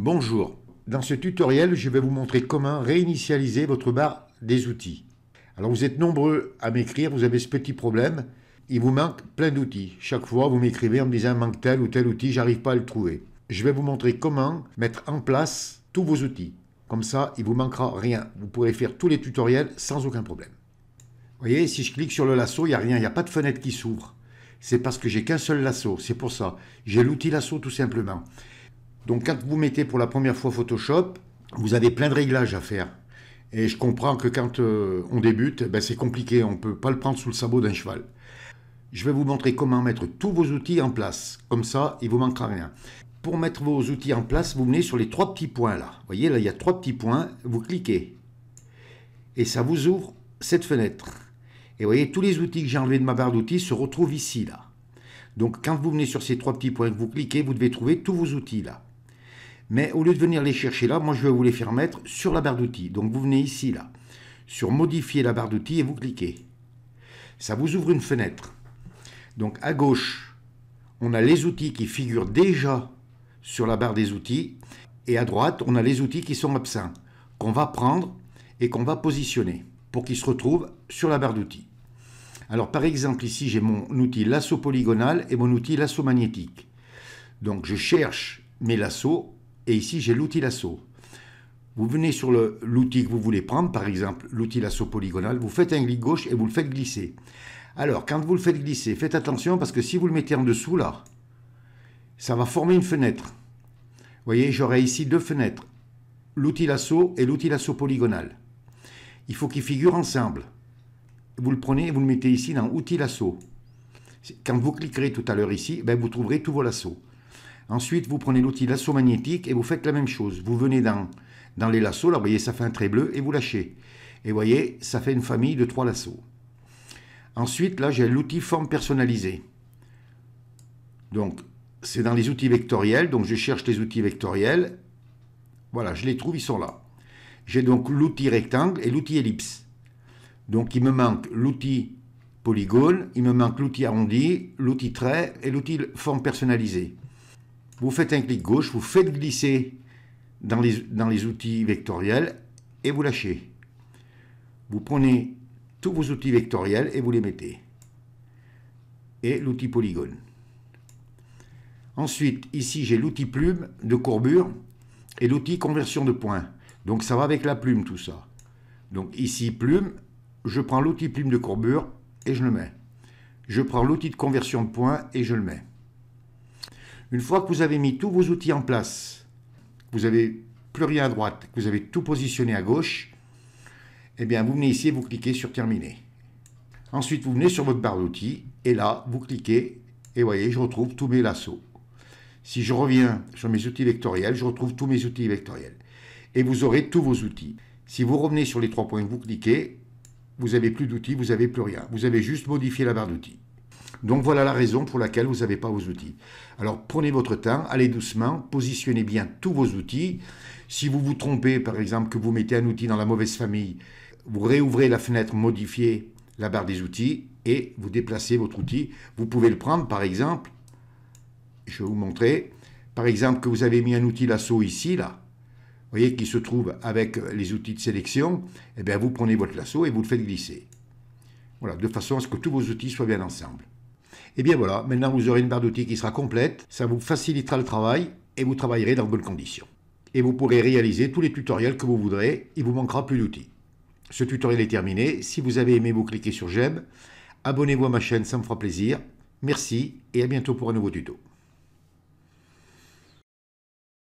Bonjour, dans ce tutoriel, je vais vous montrer comment réinitialiser votre barre des outils. Alors vous êtes nombreux à m'écrire, vous avez ce petit problème, il vous manque plein d'outils. Chaque fois, vous m'écrivez en me disant « manque tel ou tel outil, j'arrive pas à le trouver ». Je vais vous montrer comment mettre en place tous vos outils. Comme ça, il ne vous manquera rien. Vous pourrez faire tous les tutoriels sans aucun problème. Vous voyez, si je clique sur le lasso, il n'y a rien, il n'y a pas de fenêtre qui s'ouvre. C'est parce que j'ai qu'un seul lasso, c'est pour ça. J'ai l'outil lasso tout simplement. Donc quand vous mettez pour la première fois Photoshop, vous avez plein de réglages à faire. Et je comprends que quand on débute, c'est compliqué, on ne peut pas le prendre sous le sabot d'un cheval. Je vais vous montrer comment mettre tous vos outils en place. Comme ça, il ne vous manquera rien. Pour mettre vos outils en place, vous venez sur les trois petits points là. Vous voyez, là, il y a trois petits points. Vous cliquez. Et ça vous ouvre cette fenêtre. Et vous voyez, tous les outils que j'ai enlevés de ma barre d'outils se retrouvent ici là. Donc quand vous venez sur ces trois petits points que vous cliquez, vous devez trouver tous vos outils là. Mais au lieu de venir les chercher là, moi je vais vous les faire mettre sur la barre d'outils. Donc vous venez ici là, sur modifier la barre d'outils et vous cliquez. Ça vous ouvre une fenêtre. Donc à gauche, on a les outils qui figurent déjà sur la barre des outils. Et à droite, on a les outils qui sont absents, qu'on va prendre et qu'on va positionner pour qu'ils se retrouvent sur la barre d'outils. Alors par exemple ici, j'ai mon outil lasso polygonal et mon outil lasso magnétique. Donc je cherche mes lassos. Et ici, j'ai l'outil lasso. Vous venez sur l'outil que vous voulez prendre, par exemple l'outil lasso polygonal, vous faites un clic gauche et vous le faites glisser. Alors, quand vous le faites glisser, faites attention parce que si vous le mettez en dessous, là, ça va former une fenêtre. Vous voyez, j'aurai ici deux fenêtres, l'outil lasso et l'outil lasso polygonal. Il faut qu'ils figurent ensemble. Vous le prenez et vous le mettez ici dans outil lasso. Quand vous cliquerez tout à l'heure ici, vous trouverez tous vos lassos. Ensuite, vous prenez l'outil lasso magnétique et vous faites la même chose. Vous venez dans les lassos, là, vous voyez, ça fait un trait bleu et vous lâchez. Et vous voyez, ça fait une famille de 3 lassos. Ensuite, là, j'ai l'outil forme personnalisée. Donc, c'est dans les outils vectoriels. Donc, je cherche les outils vectoriels. Voilà, je les trouve, ils sont là. J'ai donc l'outil rectangle et l'outil ellipse. Donc, il me manque l'outil polygone, il me manque l'outil arrondi, l'outil trait et l'outil forme personnalisée. Vous faites un clic gauche, vous faites glisser dans les outils vectoriels et vous lâchez. Vous prenez tous vos outils vectoriels et vous les mettez. Et l'outil polygone. Ensuite, ici, j'ai l'outil plume de courbure et l'outil conversion de points. Donc, ça va avec la plume, tout ça. Donc, ici, plume, je prends l'outil plume de courbure et je le mets. Je prends l'outil de conversion de points et je le mets. Une fois que vous avez mis tous vos outils en place, vous n'avez plus rien à droite, vous avez tout positionné à gauche, eh bien vous venez ici et vous cliquez sur terminer. Ensuite, vous venez sur votre barre d'outils et là, vous cliquez et vous voyez, je retrouve tous mes lassos. Si je reviens sur mes outils vectoriels, je retrouve tous mes outils vectoriels. Et vous aurez tous vos outils. Si vous revenez sur les trois points que vous cliquez, vous n'avez plus d'outils, vous n'avez plus rien. Vous avez juste modifié la barre d'outils. Donc voilà la raison pour laquelle vous n'avez pas vos outils. Alors prenez votre temps, allez doucement, positionnez bien tous vos outils. Si vous vous trompez, par exemple, que vous mettez un outil dans la mauvaise famille, vous réouvrez la fenêtre modifier la barre des outils et vous déplacez votre outil. Vous pouvez le prendre, par exemple, je vais vous montrer, par exemple que vous avez mis un outil lasso ici, là, vous voyez, qui se trouve avec les outils de sélection, eh bien vous prenez votre lasso et vous le faites glisser. Voilà, de façon à ce que tous vos outils soient bien ensemble. Et bien voilà, maintenant vous aurez une barre d'outils qui sera complète, ça vous facilitera le travail et vous travaillerez dans de bonnes conditions. Et vous pourrez réaliser tous les tutoriels que vous voudrez, il ne vous manquera plus d'outils. Ce tutoriel est terminé, si vous avez aimé, vous cliquez sur j'aime, abonnez-vous à ma chaîne, ça me fera plaisir. Merci et à bientôt pour un nouveau tuto.